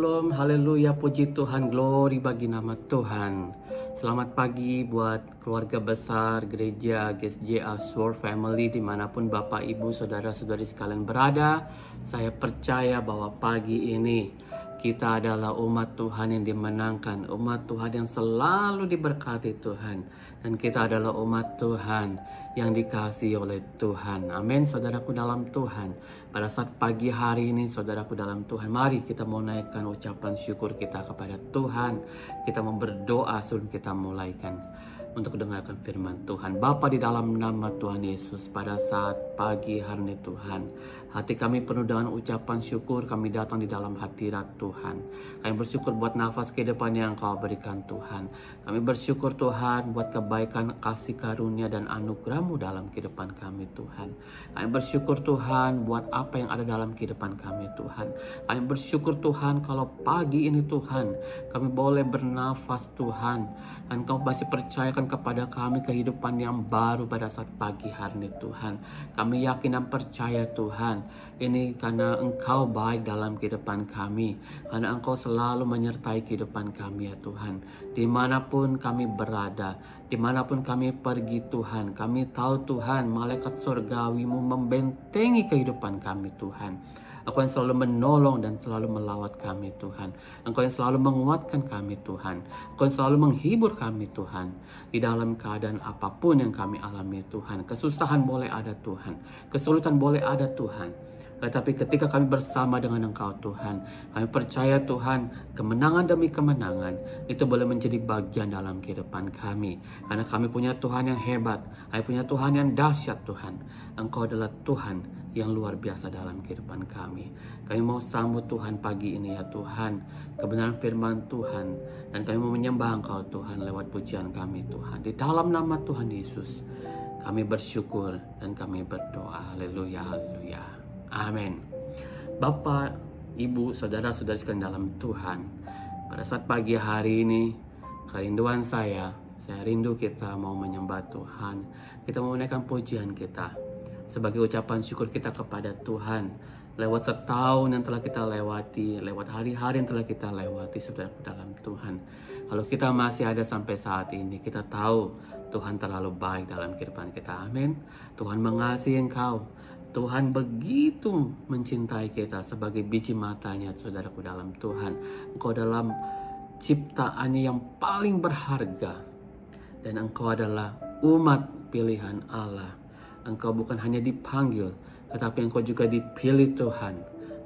Shalom, haleluya, puji Tuhan, glory bagi nama Tuhan. Selamat pagi buat keluarga besar gereja GSJA Sword Family dimanapun Bapak, Ibu, Saudara-saudari sekalian berada. Saya percaya bahwa pagi ini kita adalah umat Tuhan yang dimenangkan, umat Tuhan yang selalu diberkati Tuhan. Dan kita adalah umat Tuhan yang dikasihi oleh Tuhan. Amin, saudaraku dalam Tuhan. Pada saat pagi hari ini, saudaraku dalam Tuhan, mari kita mau naikkan ucapan syukur kita kepada Tuhan. Kita mau berdoa sebelum kita mulaikan untuk dengarkan firman Tuhan. Bapa, di dalam nama Tuhan Yesus, pada saat pagi hari ini Tuhan, hati kami penuh dengan ucapan syukur. Kami datang di dalam hadirat Tuhan. Kami bersyukur buat nafas kehidupan yang Kau berikan Tuhan. Kami bersyukur Tuhan buat kebaikan, kasih karunia dan anugerah-Mu dalam kehidupan kami Tuhan. Kami bersyukur Tuhan buat apa yang ada dalam kehidupan kami Tuhan. Kami bersyukur Tuhan kalau pagi ini Tuhan kami boleh bernafas Tuhan. Dan Kau masih percayakan kepada kami kehidupan yang baru pada saat pagi hari ini Tuhan. Kami yakin dan percaya Tuhan, ini karena Engkau baik dalam kehidupan kami, karena Engkau selalu menyertai kehidupan kami ya Tuhan. Dimanapun kami berada, dimanapun kami pergi Tuhan, kami tahu Tuhan malaikat surgawi-Mu membentengi kehidupan kami Tuhan. Engkau yang selalu menolong dan selalu melawat kami Tuhan. Engkau yang selalu menguatkan kami Tuhan. Engkau yang selalu menghibur kami Tuhan. Di dalam keadaan apapun yang kami alami Tuhan. Kesusahan boleh ada Tuhan. Kesulitan boleh ada Tuhan. Tetapi ketika kami bersama dengan Engkau Tuhan, kami percaya Tuhan, kemenangan demi kemenangan itu boleh menjadi bagian dalam kehidupan kami. Karena kami punya Tuhan yang hebat, kami punya Tuhan yang dahsyat Tuhan. Engkau adalah Tuhan yang luar biasa dalam kehidupan kami. Kami mau sambut Tuhan pagi ini ya Tuhan, kebenaran firman Tuhan. Dan kami mau menyembah Engkau Tuhan lewat pujian kami Tuhan. Di dalam nama Tuhan Yesus, kami bersyukur dan kami berdoa. Haleluya, haleluya. Amin. Bapak, Ibu, Saudara-saudari sekalian dalam Tuhan, pada saat pagi hari ini, kerinduan saya rindu kita mau menyembah Tuhan. Kita mau menaikkan pujian kita sebagai ucapan syukur kita kepada Tuhan lewat setahun yang telah kita lewati, lewat hari-hari yang telah kita lewati saudara dalam Tuhan. Kalau kita masih ada sampai saat ini, kita tahu Tuhan terlalu baik dalam kehidupan kita. Amin. Tuhan mengasihi engkau. Tuhan begitu mencintai kita sebagai biji matanya saudaraku dalam Tuhan. Engkau dalam ciptaannya yang paling berharga. Dan engkau adalah umat pilihan Allah. Engkau bukan hanya dipanggil, tetapi engkau juga dipilih Tuhan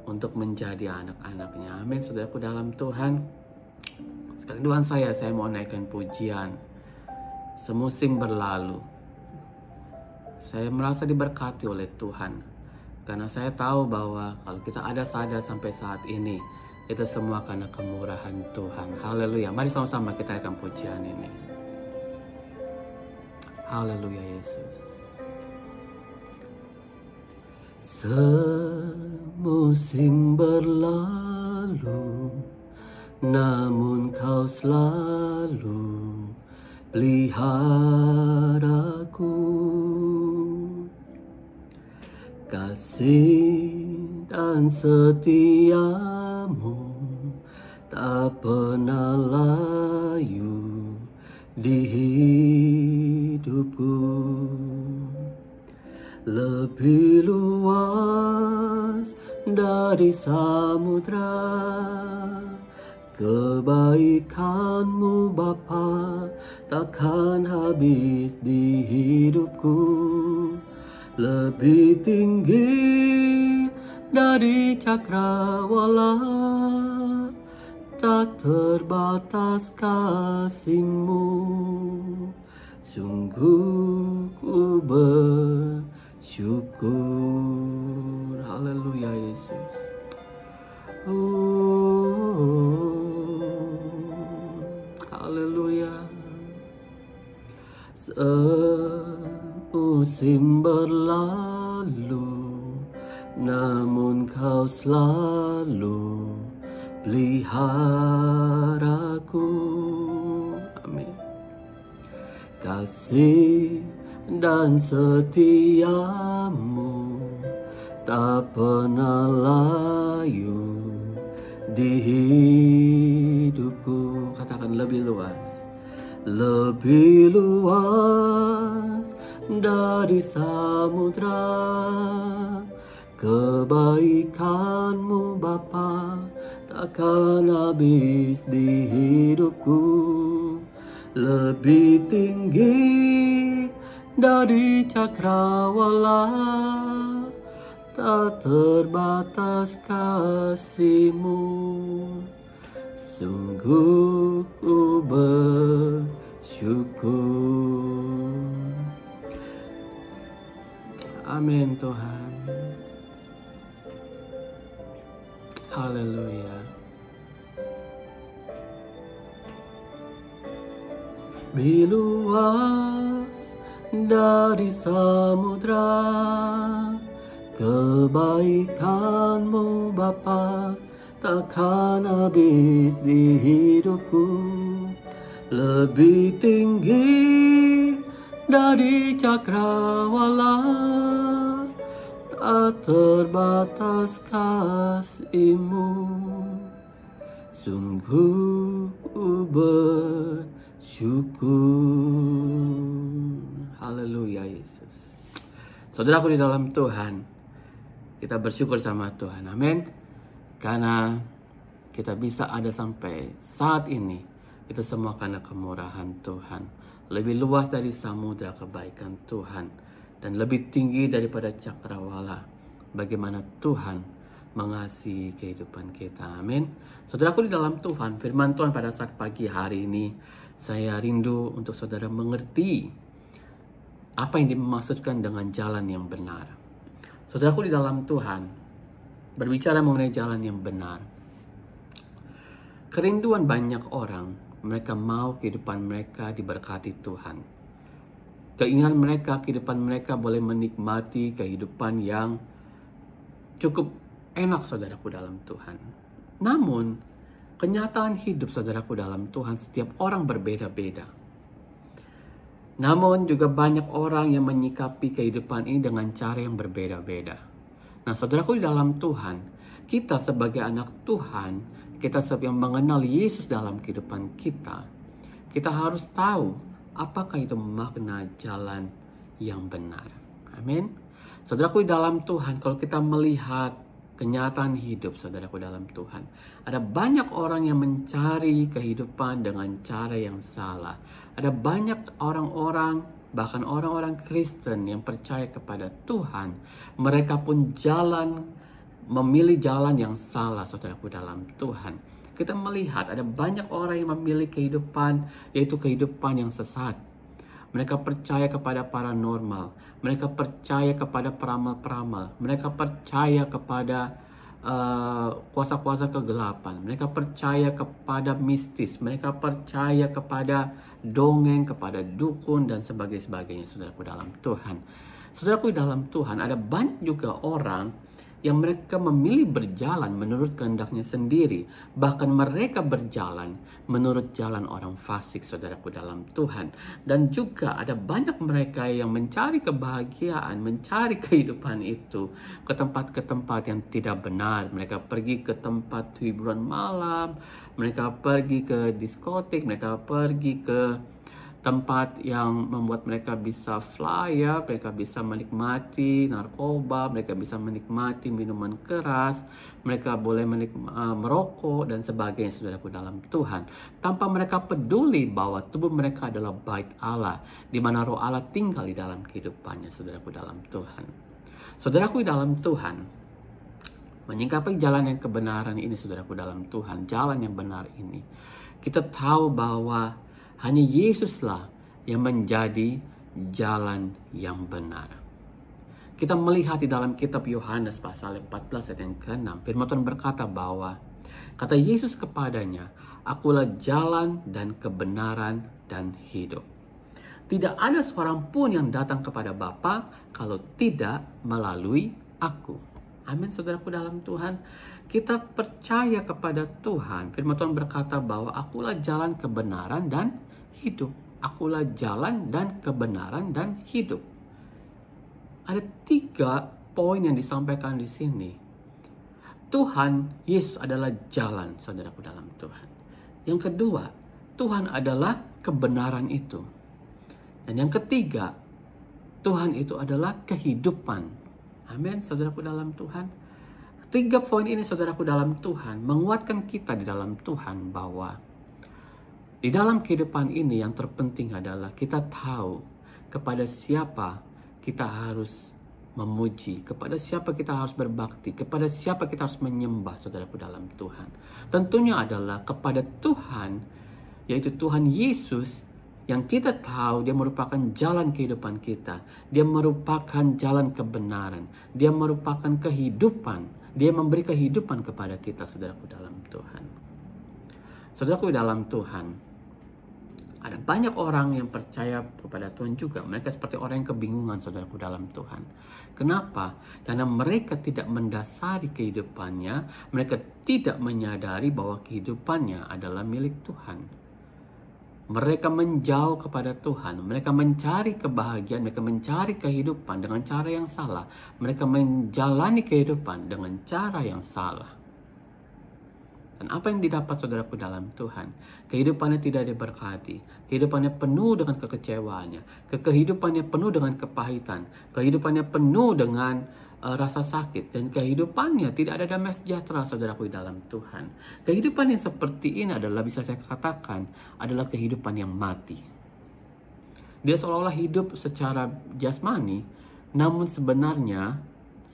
untuk menjadi anak-anaknya. Amin, saudaraku dalam Tuhan. Sekarang Tuhan saya mau naikkan pujian. Semusim berlalu, saya merasa diberkati oleh Tuhan. Karena saya tahu bahwa kalau kita ada sampai saat ini, itu semua karena kemurahan Tuhan. Haleluya. Mari sama-sama kita naikkan pujian ini. Haleluya Yesus. Semusim berlalu, namun Kau selalu peliharaku. Kasih dan setiamu tak pernah layu di hidupku. Lebih luas dari samudra kebaikan-Mu Bapa takkan habis di hidupku. Lebih tinggi dari cakrawala, tak terbatas kasih-Mu. Sungguh ku bersyukur. Haleluya Yesus. Haleluya. Semusim berlalu, namun Kau selalu peliharaku. Amin. Kasih dan setiamu tak pernah layu di hidupku. Katakan lebih luas. Lebih luas dari samudra, kebaikanmu Bapa takkan habis di hidupku. Lebih tinggi dari cakrawala, tak terbatas kasih-Mu. Sungguh ku bersyukur. Amin Tuhan. Haleluya. Lebih luas dari samudra, kebaikan-Mu Bapa takkan habis di hidupku. Lebih tinggi dari cakrawala, tak terbatas kasih-Mu. Sungguh ku bersyukur. Haleluya Yesus. Saudaraku di dalam Tuhan, kita bersyukur sama Tuhan. Amin. Karena kita bisa ada sampai saat ini, itu semua karena kemurahan Tuhan. Lebih luas dari samudra kebaikan Tuhan, dan lebih tinggi daripada cakrawala bagaimana Tuhan mengasihi kehidupan kita. Amin. Saudaraku di dalam Tuhan, firman Tuhan pada saat pagi hari ini, saya rindu untuk saudara mengerti apa yang dimaksudkan dengan jalan yang benar. Saudaraku di dalam Tuhan, berbicara mengenai jalan yang benar, kerinduan banyak orang, mereka mau kehidupan mereka diberkati Tuhan. Keinginan mereka, kehidupan mereka boleh menikmati kehidupan yang cukup enak, saudaraku dalam Tuhan. Namun, kenyataan hidup saudaraku dalam Tuhan, setiap orang berbeda-beda. Namun juga banyak orang yang menyikapi kehidupan ini dengan cara yang berbeda-beda. Nah, saudaraku di dalam Tuhan, kita sebagai anak Tuhan, kita yang mengenal Yesus dalam kehidupan kita, kita harus tahu apakah itu makna jalan yang benar. Amin. Saudaraku di dalam Tuhan, kalau kita melihat kenyataan hidup saudaraku dalam Tuhan, ada banyak orang yang mencari kehidupan dengan cara yang salah. Ada banyak orang-orang, bahkan orang-orang Kristen yang percaya kepada Tuhan, mereka pun memilih jalan yang salah, saudaraku dalam Tuhan. Kita melihat ada banyak orang yang memilih kehidupan, yaitu kehidupan yang sesat. Mereka percaya kepada paranormal, mereka percaya kepada peramal-peramal, mereka percaya kepada kuasa-kuasa kegelapan, mereka percaya kepada mistis, mereka percaya kepada dongeng, kepada dukun, dan sebagainya, saudaraku dalam Tuhan. Saudaraku dalam Tuhan, ada banyak juga orang yang mereka memilih berjalan menurut kehendaknya sendiri. Bahkan mereka berjalan menurut jalan orang fasik, saudaraku dalam Tuhan. Dan juga ada banyak mereka yang mencari kebahagiaan, mencari kehidupan itu ke tempat yang tidak benar. Mereka pergi ke tempat hiburan malam, mereka pergi ke diskotik, mereka pergi ke tempat yang membuat mereka bisa fly, mereka bisa menikmati narkoba, mereka bisa menikmati minuman keras, mereka boleh merokok dan sebagainya, saudaraku dalam Tuhan, tanpa mereka peduli bahwa tubuh mereka adalah bait Allah, di mana Roh Allah tinggal di dalam kehidupannya, saudaraku dalam Tuhan. Saudaraku dalam Tuhan, menyikapi jalan yang kebenaran ini, saudaraku dalam Tuhan, jalan yang benar ini, kita tahu bahwa hanya Yesuslah yang menjadi jalan yang benar. Kita melihat di dalam kitab Yohanes pasal 14 ayat yang ke-6, firman Tuhan berkata bahwa, kata Yesus kepadanya, akulah jalan dan kebenaran dan hidup. Tidak ada seorang pun yang datang kepada Bapa kalau tidak melalui aku. Amin, saudaraku dalam Tuhan. Kita percaya kepada Tuhan. Firman Tuhan berkata bahwa akulah jalan kebenaran dan hidup. Akulah jalan dan kebenaran dan hidup. Ada 3 poin yang disampaikan di sini. Tuhan Yesus adalah jalan, saudaraku dalam Tuhan. Yang kedua, Tuhan adalah kebenaran itu. Dan yang ketiga, Tuhan itu adalah kehidupan. Amin, saudaraku dalam Tuhan. Tiga poin ini, saudaraku dalam Tuhan, menguatkan kita di dalam Tuhan bahwa di dalam kehidupan ini yang terpenting adalah kita tahu kepada siapa kita harus memuji, kepada siapa kita harus berbakti, kepada siapa kita harus menyembah, saudaraku dalam Tuhan. Tentunya adalah kepada Tuhan, yaitu Tuhan Yesus, yang kita tahu dia merupakan jalan kehidupan kita. Dia merupakan jalan kebenaran. Dia merupakan kehidupan. Dia memberi kehidupan kepada kita, saudaraku dalam Tuhan. Saudaraku dalam Tuhan, ada banyak orang yang percaya kepada Tuhan juga. Mereka seperti orang yang kebingungan, saudaraku dalam Tuhan. Kenapa? Karena mereka tidak mendasari kehidupannya. Mereka tidak menyadari bahwa kehidupannya adalah milik Tuhan. Mereka menjauh kepada Tuhan. Mereka mencari kebahagiaan. Mereka mencari kehidupan dengan cara yang salah. Mereka menjalani kehidupan dengan cara yang salah. Dan apa yang didapat, saudaraku dalam Tuhan? Kehidupannya tidak diberkati. Kehidupannya penuh dengan kekecewaannya. Kehidupannya penuh dengan kepahitan. Kehidupannya penuh dengan rasa sakit. Dan kehidupannya tidak ada damai sejahtera, saudaraku dalam Tuhan. Kehidupan yang seperti ini adalah, bisa saya katakan, adalah kehidupan yang mati. Dia seolah-olah hidup secara jasmani, namun sebenarnya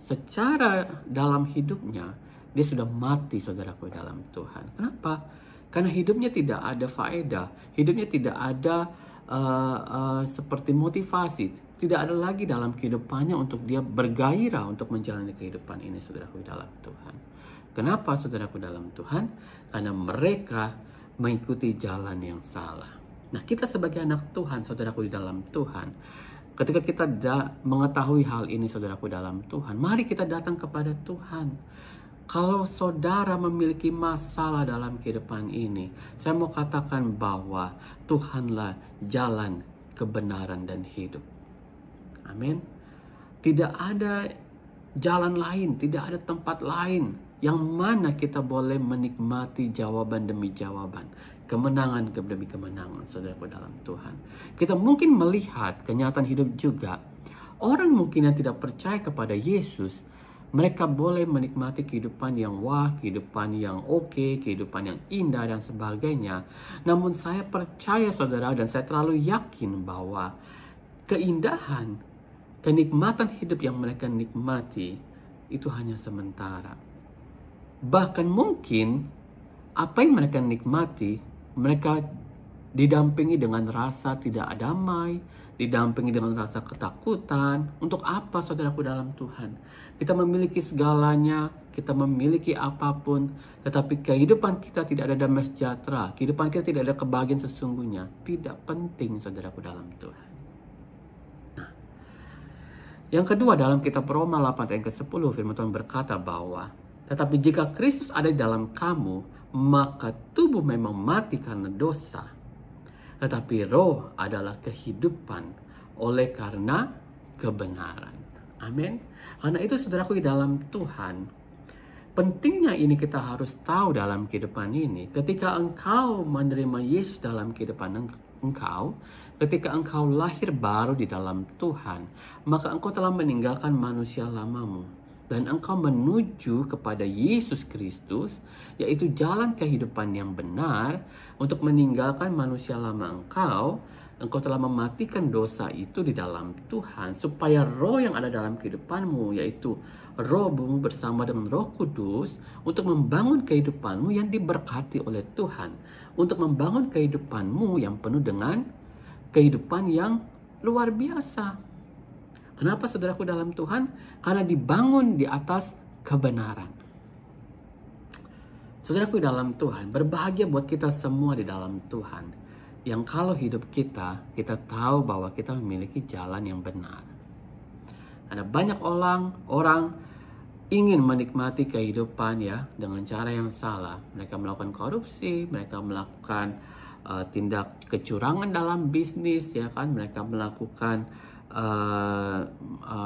secara dalam hidupnya dia sudah mati, saudaraku dalam Tuhan. Kenapa? Karena hidupnya tidak ada faedah. Hidupnya tidak ada seperti motivasi. Tidak ada lagi dalam kehidupannya untuk dia bergairah untuk menjalani kehidupan ini, saudaraku dalam Tuhan. Kenapa, saudaraku dalam Tuhan? Karena mereka mengikuti jalan yang salah. Nah, kita sebagai anak Tuhan, saudaraku di dalam Tuhan, ketika kita mengetahui hal ini, saudaraku dalam Tuhan, mari kita datang kepada Tuhan. Kalau saudara memiliki masalah dalam kehidupan ini, saya mau katakan bahwa Tuhanlah jalan, kebenaran, dan hidup. Amin. Tidak ada jalan lain, tidak ada tempat lain yang mana kita boleh menikmati jawaban demi jawaban, kemenangan demi kemenangan, saudaraku dalam Tuhan. Kita mungkin melihat kenyataan hidup juga. Orang mungkin yang tidak percaya kepada Yesus, mereka boleh menikmati kehidupan yang wah, kehidupan yang oke, kehidupan yang indah, dan sebagainya. Namun saya percaya, saudara, dan saya terlalu yakin bahwa keindahan, kenikmatan hidup yang mereka nikmati, itu hanya sementara. Bahkan mungkin, apa yang mereka nikmati, mereka didampingi dengan rasa tidak damai, didampingi dengan rasa ketakutan. Untuk apa, saudaraku dalam Tuhan? Kita memiliki segalanya, kita memiliki apapun, tetapi kehidupan kita tidak ada damai sejahtera, kehidupan kita tidak ada kebahagiaan sesungguhnya. Tidak penting, saudaraku dalam Tuhan. Nah, yang kedua, dalam kitab Roma 8 ayat ke-10, firman Tuhan berkata bahwa, tetapi jika Kristus ada di dalam kamu, maka tubuh memang mati karena dosa, tetapi roh adalah kehidupan oleh karena kebenaran. Amin. Karena itu, saudaraku di dalam Tuhan, pentingnya ini kita harus tahu dalam kehidupan ini. Ketika engkau menerima Yesus dalam kehidupan engkau, ketika engkau lahir baru di dalam Tuhan, maka engkau telah meninggalkan manusia lamamu. Dan engkau menuju kepada Yesus Kristus, yaitu jalan kehidupan yang benar. Untuk meninggalkan manusia lama engkau telah mematikan dosa itu di dalam Tuhan, supaya roh yang ada dalam kehidupanmu, yaitu rohmu bersama dengan Roh Kudus, untuk membangun kehidupanmu yang diberkati oleh Tuhan, untuk membangun kehidupanmu yang penuh dengan kehidupan yang luar biasa. Kenapa, saudaraku dalam Tuhan? Karena dibangun di atas kebenaran. Saudaraku dalam Tuhan, berbahagia buat kita semua di dalam Tuhan, yang kalau hidup kita tahu bahwa kita memiliki jalan yang benar. Ada banyak orang ingin menikmati kehidupan ya dengan cara yang salah. Mereka melakukan korupsi, mereka melakukan tindak kecurangan dalam bisnis, ya kan? Mereka melakukan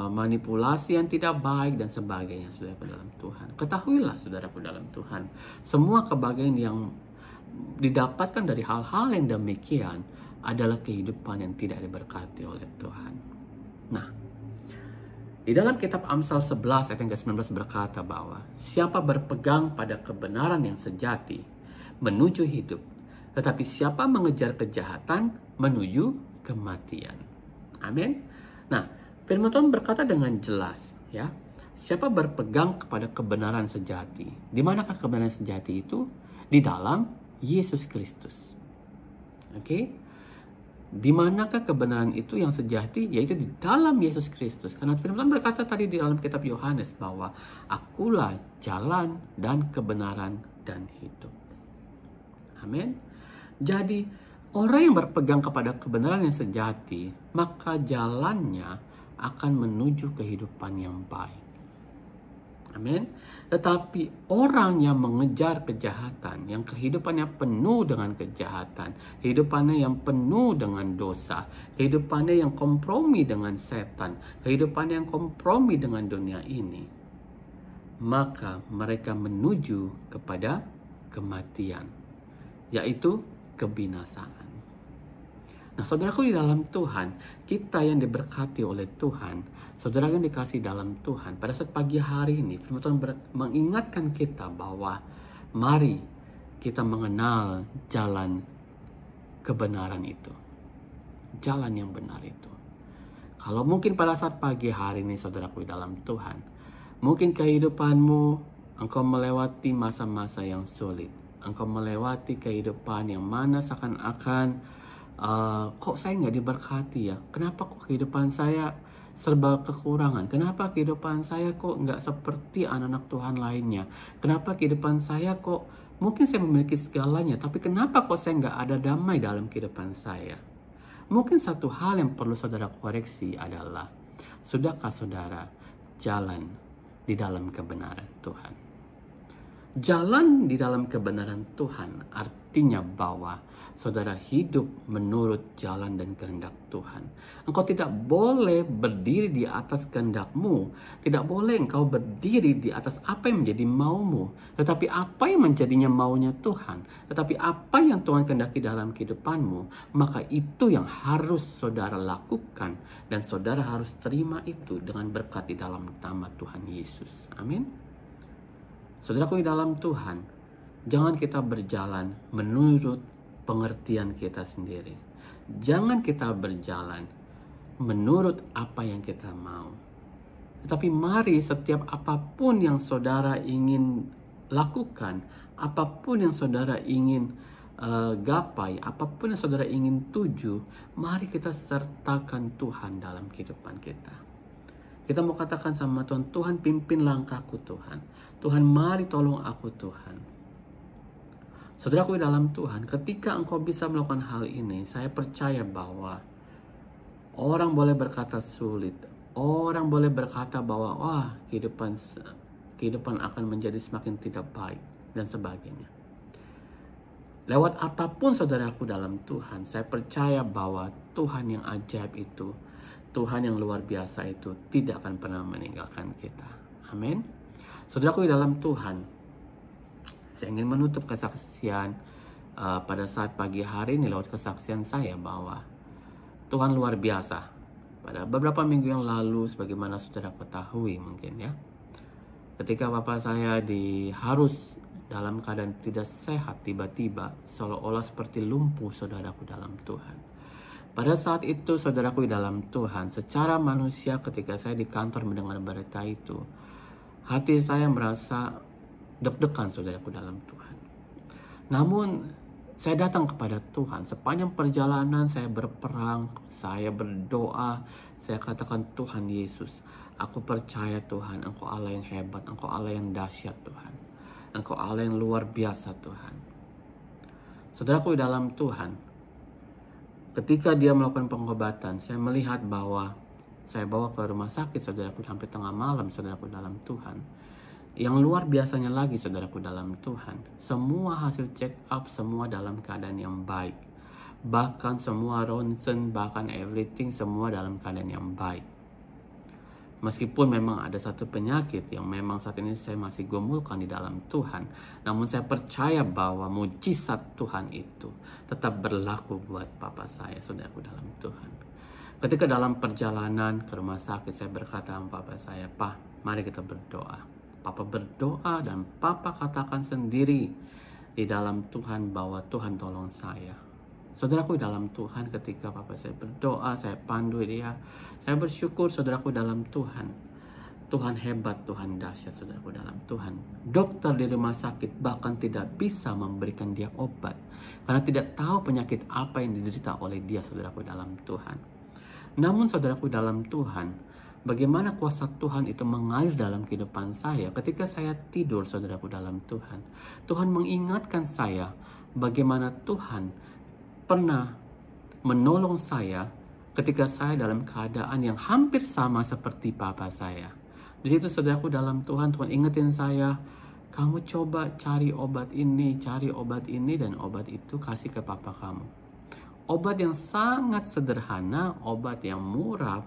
manipulasi yang tidak baik dan sebagainya, saudaraku dalam Tuhan. Ketahuilah, saudaraku dalam Tuhan, semua kebahagiaan yang didapatkan dari hal-hal yang demikian adalah kehidupan yang tidak diberkati oleh Tuhan. Nah, di dalam kitab Amsal 11 ayat yang ke-19 berkata bahwa siapa berpegang pada kebenaran yang sejati menuju hidup, tetapi siapa mengejar kejahatan menuju kematian. Amin. Nah, firman Tuhan berkata dengan jelas, ya. Siapa berpegang kepada kebenaran sejati. Di manakah kebenaran sejati itu? Di dalam Yesus Kristus. Oke? Di manakah kebenaran itu yang sejati? Yaitu di dalam Yesus Kristus. Karena firman Tuhan berkata tadi di dalam kitab Yohanes bahwa akulah jalan dan kebenaran dan hidup. Amin. Jadi orang yang berpegang kepada kebenaran yang sejati, maka jalannya akan menuju kehidupan yang baik. Amin. Tetapi orang yang mengejar kejahatan, yang kehidupannya penuh dengan kejahatan, kehidupannya yang penuh dengan dosa, kehidupannya yang kompromi dengan setan, kehidupannya yang kompromi dengan dunia ini, maka mereka menuju kepada kematian, yaitu kebinasaan. Nah, saudaraku di dalam Tuhan, kita yang diberkati oleh Tuhan, saudara yang dikasih dalam Tuhan, pada saat pagi hari ini, firman Tuhan mengingatkan kita bahwa mari kita mengenal jalan kebenaran itu. Jalan yang benar itu. Kalau mungkin pada saat pagi hari ini, saudaraku di dalam Tuhan, mungkin kehidupanmu, engkau melewati masa-masa yang sulit. Engkau melewati kehidupan yang mana seakan-akan kok saya nggak diberkati ya? Kenapa kok kehidupan saya serba kekurangan? Kenapa kehidupan saya kok nggak seperti anak-anak Tuhan lainnya? Kenapa kehidupan saya kok mungkin saya memiliki segalanya, tapi kenapa kok saya nggak ada damai dalam kehidupan saya? Mungkin satu hal yang perlu saudara koreksi adalah, sudahkah saudara jalan di dalam kebenaran Tuhan? Jalan di dalam kebenaran Tuhan artinya bahwa saudara hidup menurut jalan dan kehendak Tuhan. Engkau tidak boleh berdiri di atas kehendakmu. Tidak boleh engkau berdiri di atas apa yang menjadi maumu. Tetapi apa yang menjadinya maunya Tuhan. Tetapi apa yang Tuhan kehendaki dalam kehidupanmu. Maka itu yang harus saudara lakukan. Dan saudara harus terima itu dengan berkat di dalam nama Tuhan Yesus. Amin. Saudaraku di dalam Tuhan, jangan kita berjalan menurut pengertian kita sendiri. Jangan kita berjalan menurut apa yang kita mau. Tetapi mari setiap apapun yang saudara ingin lakukan, apapun yang saudara ingin gapai, apapun yang saudara ingin tuju, mari kita sertakan Tuhan dalam kehidupan kita. Kita mau katakan sama Tuhan, Tuhan pimpin langkahku Tuhan. Tuhan mari tolong aku Tuhan. Saudaraku di dalam Tuhan, ketika engkau bisa melakukan hal ini, saya percaya bahwa orang boleh berkata sulit. Orang boleh berkata bahwa wah kehidupan akan menjadi semakin tidak baik dan sebagainya. Lewat apapun saudaraku dalam Tuhan, saya percaya bahwa Tuhan yang ajaib itu, Tuhan yang luar biasa itu tidak akan pernah meninggalkan kita. Amin. Saudaraku di dalam Tuhan, saya ingin menutup kesaksian pada saat pagi hari ini lewat kesaksian saya bahwa Tuhan luar biasa. Pada beberapa minggu yang lalu, sebagaimana saudara ketahui mungkin ya, ketika bapak saya harus dalam keadaan tidak sehat, tiba-tiba seolah-olah seperti lumpuh saudaraku dalam Tuhan. Pada saat itu saudaraku di dalam Tuhan, secara manusia ketika saya di kantor mendengar berita itu, hati saya merasa deg-degan saudaraku dalam Tuhan. Namun saya datang kepada Tuhan. Sepanjang perjalanan saya berperang, saya berdoa, saya katakan Tuhan Yesus, aku percaya Tuhan, Engkau Allah yang hebat, Engkau Allah yang dahsyat Tuhan. Engkau Allah yang luar biasa Tuhan. Saudaraku di dalam Tuhan, ketika dia melakukan pengobatan, saya melihat bahwa saya bawa ke rumah sakit saudaraku hampir tengah malam saudaraku dalam Tuhan. Yang luar biasanya lagi saudaraku dalam Tuhan, semua hasil check up semua dalam keadaan yang baik. bahkan semua ronsen, bahkan everything, semua dalam keadaan yang baik. Meskipun memang ada satu penyakit yang memang saat ini saya masih gumulkan di dalam Tuhan, namun saya percaya bahwa mujizat Tuhan itu tetap berlaku buat papa saya, saudaraku dalam Tuhan. Ketika dalam perjalanan ke rumah sakit, saya berkata sama papa saya, "Pak, mari kita berdoa." Papa berdoa dan papa katakan sendiri di dalam Tuhan bahwa Tuhan tolong saya. Saudaraku dalam Tuhan, ketika papa saya berdoa, saya pandu dia. Saya bersyukur, saudaraku dalam Tuhan. Tuhan hebat, Tuhan dahsyat, saudaraku dalam Tuhan. Dokter di rumah sakit bahkan tidak bisa memberikan dia obat, karena tidak tahu penyakit apa yang diderita oleh dia, saudaraku dalam Tuhan. Namun saudaraku dalam Tuhan, bagaimana kuasa Tuhan itu mengalir dalam kehidupan saya ketika saya tidur, saudaraku dalam Tuhan. Tuhan mengingatkan saya bagaimana Tuhan pernah menolong saya ketika saya dalam keadaan yang hampir sama seperti papa saya. Di situ saudaraku dalam Tuhan, Tuhan ingetin saya, kamu coba cari obat ini, dan obat itu kasih ke papa kamu. Obat yang sangat sederhana, obat yang murah,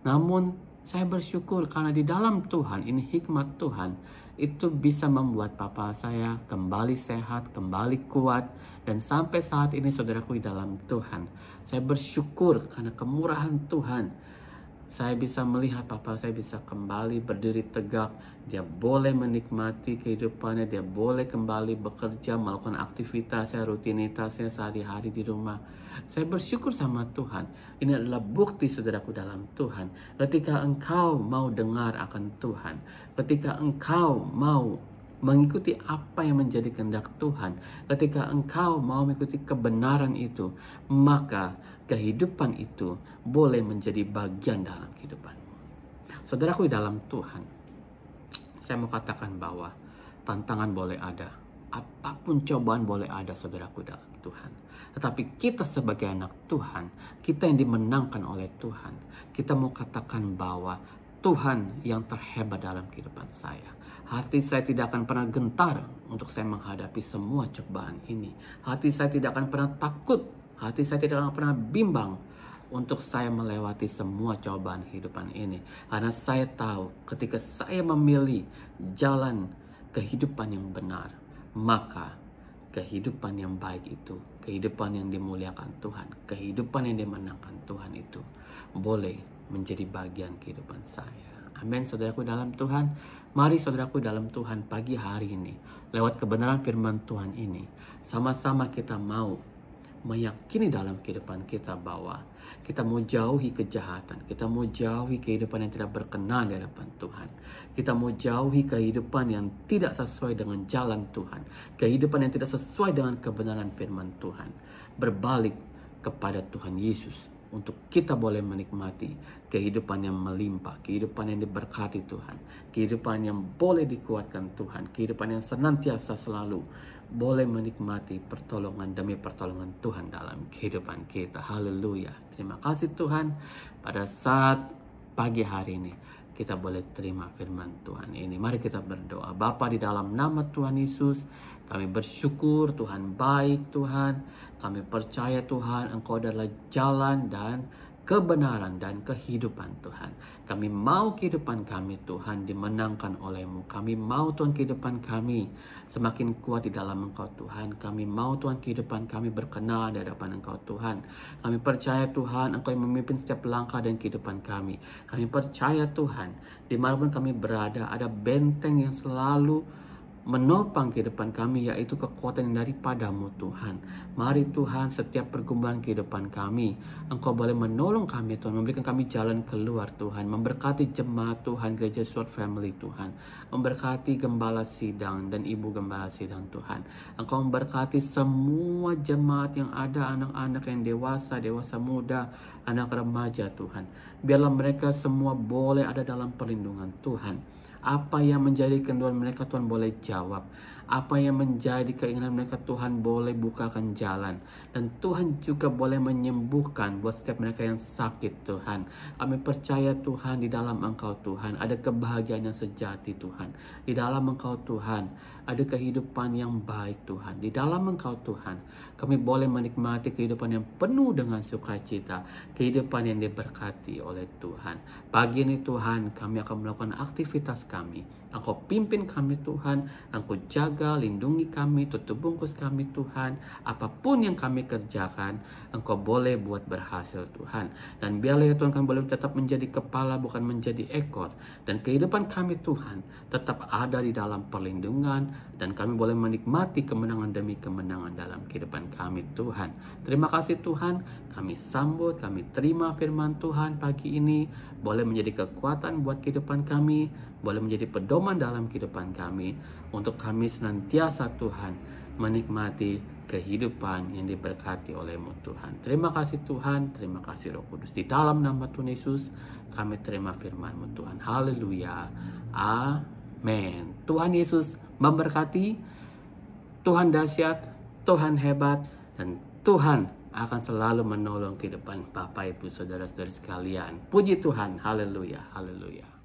namun saya bersyukur karena di dalam Tuhan, ini hikmat Tuhan, itu bisa membuat papa saya kembali sehat, kembali kuat, dan sampai saat ini saudaraku di dalam Tuhan, saya bersyukur karena kemurahan Tuhan. Saya bisa melihat papa saya bisa kembali berdiri tegak, dia boleh menikmati kehidupannya, dia boleh kembali bekerja, melakukan aktivitasnya, rutinitasnya sehari-hari di rumah. Saya bersyukur sama Tuhan. Ini adalah bukti saudaraku dalam Tuhan. Ketika engkau mau dengar akan Tuhan, ketika engkau mau mengikuti apa yang menjadi kehendak Tuhan, ketika engkau mau mengikuti kebenaran itu, maka kehidupan itu boleh menjadi bagian dalam kehidupanmu. Saudaraku dalam Tuhan, saya mau katakan bahwa tantangan boleh ada, apapun cobaan boleh ada, saudaraku dalam Tuhan. Tetapi kita sebagai anak Tuhan, kita yang dimenangkan oleh Tuhan, kita mau katakan bahwa Tuhan yang terhebat dalam kehidupan saya. Hati saya tidak akan pernah gentar untuk saya menghadapi semua cobaan ini. Hati saya tidak akan pernah takut. Hati saya tidak akan pernah bimbang untuk saya melewati semua cobaan kehidupan ini. Karena saya tahu ketika saya memilih jalan kehidupan yang benar, maka kehidupan yang baik itu, kehidupan yang dimuliakan Tuhan, kehidupan yang dimenangkan Tuhan itu boleh menjadi bagian kehidupan saya. Amin, saudaraku dalam Tuhan. Mari saudaraku dalam Tuhan, pagi hari ini, lewat kebenaran firman Tuhan ini, sama-sama kita mau meyakini dalam kehidupan kita bahwa kita mau jauhi kejahatan, kita mau jauhi kehidupan yang tidak berkenan di hadapan Tuhan, kita mau jauhi kehidupan yang tidak sesuai dengan jalan Tuhan, kehidupan yang tidak sesuai dengan kebenaran firman Tuhan, berbalik kepada Tuhan Yesus untuk kita boleh menikmati kehidupan yang melimpah, kehidupan yang diberkati Tuhan, kehidupan yang boleh dikuatkan Tuhan, kehidupan yang senantiasa selalu boleh menikmati pertolongan demi pertolongan Tuhan dalam kehidupan kita. Haleluya. Terima kasih Tuhan, pada saat pagi hari ini kita boleh terima firman Tuhan ini. Mari kita berdoa. Bapa, di dalam nama Tuhan Yesus, kami bersyukur Tuhan baik Tuhan. Kami percaya Tuhan Engkau adalah jalan dan kebenaran dan kehidupan Tuhan. Kami mau kehidupan kami Tuhan dimenangkan oleh-Mu. Kami mau Tuhan kehidupan kami semakin kuat di dalam Engkau Tuhan. Kami mau Tuhan kehidupan kami berkenan di hadapan Engkau Tuhan. Kami percaya Tuhan Engkau yang memimpin setiap langkah dan kehidupan kami. Kami percaya Tuhan dimanapun kami berada ada benteng yang selalu menopang kehidupan kami, yaitu kekuatan yang daripada-Mu Tuhan. Mari Tuhan, setiap pergumulan kehidupan kami Engkau boleh menolong kami Tuhan, memberikan kami jalan keluar Tuhan, memberkati jemaat Tuhan Gereja Sword Family Tuhan, memberkati gembala sidang dan ibu gembala sidang Tuhan. Engkau memberkati semua jemaat yang ada, anak-anak yang dewasa, dewasa muda, anak remaja Tuhan. Biarlah mereka semua boleh ada dalam perlindungan Tuhan. Apa yang menjadi kerinduan mereka Tuhan boleh jawab. Apa yang menjadi keinginan mereka Tuhan boleh bukakan jalan. Dan Tuhan juga boleh menyembuhkan buat setiap mereka yang sakit Tuhan. Kami percaya Tuhan di dalam Engkau Tuhan ada kebahagiaan yang sejati Tuhan. Di dalam Engkau Tuhan ada kehidupan yang baik Tuhan. Di dalam Engkau Tuhan kami boleh menikmati kehidupan yang penuh dengan sukacita. Kehidupan yang diberkati oleh Tuhan. Pagi ini Tuhan kami akan melakukan aktivitas kami. Engkau pimpin kami Tuhan, Engkau jaga, lindungi kami, tutup bungkus kami Tuhan. Apapun yang kami kerjakan, Engkau boleh buat berhasil Tuhan. Dan biarlah ya Tuhan kami boleh tetap menjadi kepala bukan menjadi ekor. Dan kehidupan kami Tuhan tetap ada di dalam perlindungan. Dan kami boleh menikmati kemenangan demi kemenangan dalam kehidupan kami Tuhan. Terima kasih Tuhan, kami sambut, kami terima firman Tuhan pagi ini. Boleh menjadi kekuatan buat kehidupan kami, boleh menjadi pedoman dalam kehidupan kami, untuk kami senantiasa Tuhan menikmati kehidupan yang diberkati oleh-Mu Tuhan. Terima kasih Tuhan, terima kasih Roh Kudus. Di dalam nama Tuhan Yesus kami terima firman-Mu Tuhan. Haleluya. Amin. Tuhan Yesus memberkati. Tuhan dahsyat, Tuhan hebat, dan Tuhan akan selalu menolong kehidupan Bapak, Ibu, Saudara-saudari sekalian. Puji Tuhan. Haleluya. Haleluya.